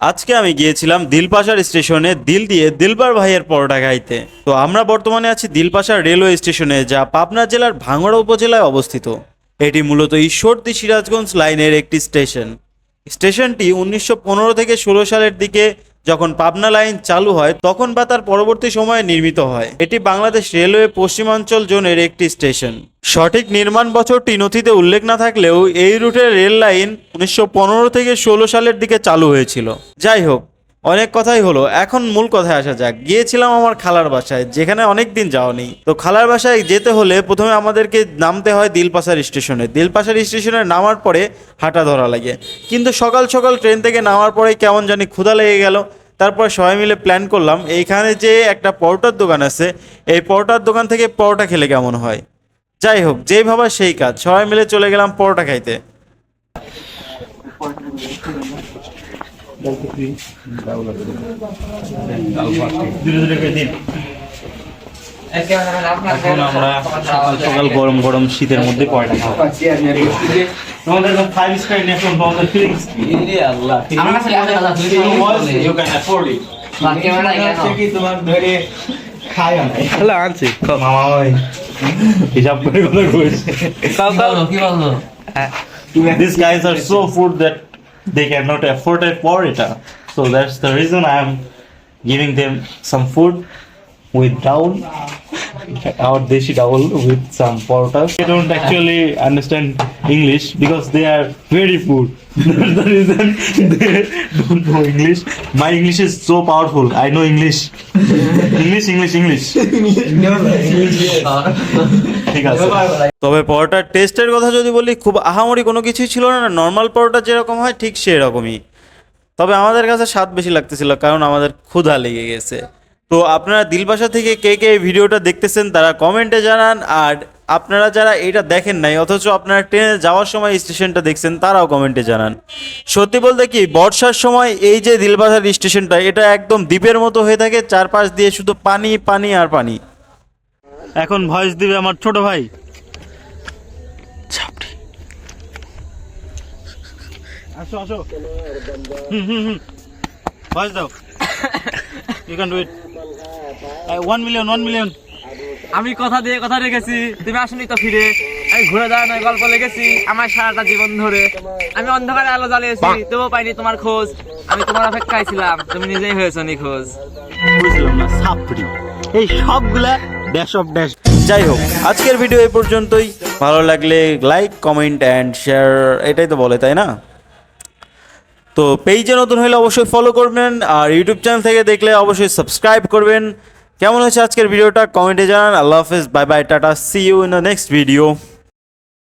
আজকে আমি গিয়েছিলাম দিলপাশার স্টেশনে দিল দিয়ে দিলবার ভাইয়ের পরোটা খাইতে। তো আমরা বর্তমানে আছি দিলপাশা রেলওয়ে স্টেশনে, যা পাবনা জেলার ভাঙ্গড়া উপজেলায় অবস্থিত। এটি মূলত ঈশ্বরদী সিরাজগঞ্জ লাইনের একটি স্টেশন। স্টেশনটি 1915 থেকে 16 সালের দিকে যখন পাবনা লাইন চালু হয় তখন বা তার পরবর্তী সময়ে নির্মিত হয়। এটি বাংলাদেশ রেলওয়ে পশ্চিমাঞ্চল জোনের একটি স্টেশন। সঠিক নির্মাণ বছরটি নথিতে উল্লেখ না থাকলেও এই রুটের রেল লাইন 1915 থেকে 16 সালের দিকে চালু হয়েছিল। যাই হোক, অনেক কথাই হলো, এখন মূল কথায় আসা যাক। গিয়েছিলাম আমার খালার বাসায়, যেখানে অনেক দিন যাওয়া নেই। তো খালার বাসায় যেতে হলে প্রথমে আমাদেরকে নামতে হয় দিলপাশার স্টেশনে। দিলপাশার স্টেশনে নামার পরে হাঁটা ধরা লাগে, কিন্তু সকাল সকাল ট্রেন থেকে নামার পরে কেমন জানি ক্ষুধা লেগে গেল। তারপর সবাই মিলে প্ল্যান করলাম এইখানে যে একটা পরোটার দোকান আছে, এই পরোটার দোকান থেকে পরোটা খেলে কেমন হয়। যাই হোক, যেই ভাবা সেই কাজ, সবাই মিলে চলে গেলাম পরোটা খাইতে। এখন আমরা সকাল সকাল গরম গরম শীতের মধ্যে পরোটা খাবো। তোমাদের একদম 5 স্টার নেশন বাউন্ডারি ফিলিংস আমার কাছে লেখা আছে you can afford it. Camera কি তোমার ধরে খায় না হ্যালো আনছি মামা ভাই হিসাব করে কথা কইছে। কি বললো These guys are so food that they cannot afford a porita. So that's the reason I am giving them some food with dal, our deshi dal with some porotas. They don't actually understand English because they are very poor. That's the reason they don't know English. My English is so powerful. I know English. English. ঠিক আছে। তবে পরোটার টেস্টের কথা যদি বলি, খুব আহামরি কোনো কিছুই ছিল না। নর্মাল পরোটা যেরকম হয় ঠিক সেরকমই, তবে আমাদের কাছে স্বাদ বেশি লাগতেছিল কারণ আমাদের ক্ষুধা লেগে গেছে। তো আপনারা দিলপাশা থেকে কে কে এই ভিডিওটা দেখতেছেন তারা কমেন্টে জানান, আর আপনারা যারা এটা দেখেন নাই অথচ আপনারা ট্রেনে যাওয়ার সময় স্টেশনটা দেখছেন তারাও কমেন্টে জানান। সত্যি বলতে কি, বর্ষার সময় এই যে দিলপাশার স্টেশনটা, এটা একদম দ্বীপের মতো হয়ে থাকে, চারপাশ দিয়ে শুধু পানি পানি আর পানি। এখন ভয়েস দিবে আমার ছোট ভাই। আসো আসো, ভয়েস দাও। You can do it. 1 million. আমি কথা দিয়ে কথা রেখেছি, তুমি আসনি তো ফিরে। আমি ঘুরে দাঁড়ানোর গল্প লেগেছি আমার সারাটা জীবন ধরে। আমি অন্ধকারে আলো জ্বালিয়েছি, তবুও পাইনি তোমার খোঁজ। আমি তোমার অপেক্ষায় ছিলাম, তুমি নিজেই হয়েছো নিখোঁজ। বুঝলাম না, সাপড়ি এই সবগুলা ড্যাশ অফ ড্যাশ। যাই হোক, আজকের ভিডিও এই পর্যন্তই। ভালো লাগলে লাইক, কমেন্ট অ্যান্ড শেয়ার, এটাই তো বলে, তাই না? তো পেজে নতুন হলে অবশ্যই ফলো করবেন, আর ইউটিউব চ্যানেল থেকে দেখলে অবশ্যই সাবস্ক্রাইব করবেন। কেমন হয়েছে আজকের ভিডিওটা কমেন্টে জানান। আল্লাহ হাফেজ, bye bye, tata, see you in the next video.